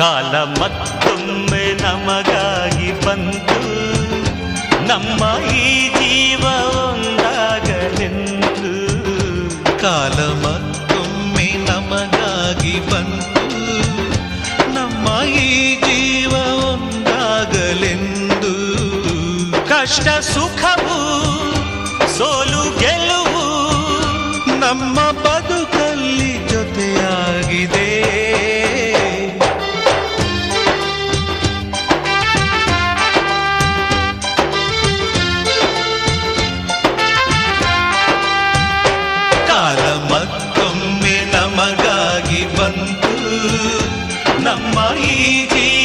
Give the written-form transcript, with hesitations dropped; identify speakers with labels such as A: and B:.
A: ಕಾಲ ಮತ್ತೊಮ್ಮೆ ನಮಗಾಗಿ ಬಂತು, ನಮ್ಮ ಈ ಜೀವ ಒಂದಾಗಲೆಂದು.
B: ಕಾಲ ಮತ್ತೊಮ್ಮೆ ನಮಗಾಗಿ ಬಂತು, ನಮ್ಮ ಈ ಜೀವ ಒಂದಾಗಲೆಂದು.
A: ಕಷ್ಟ ಸುಖವು ಸೋಲು ಗೆಲುವು
B: ನಮ್ಮ ಬದುಕಲ್ಲಿ ಜೊತೆಯಾಗಿದೆ. ಕಾಲ ಮತ್ತೊಮ್ಮೆ ನಮಗಾಗಿ ಬಂತು, ನಮ್ಮ ಈ ಜೀವ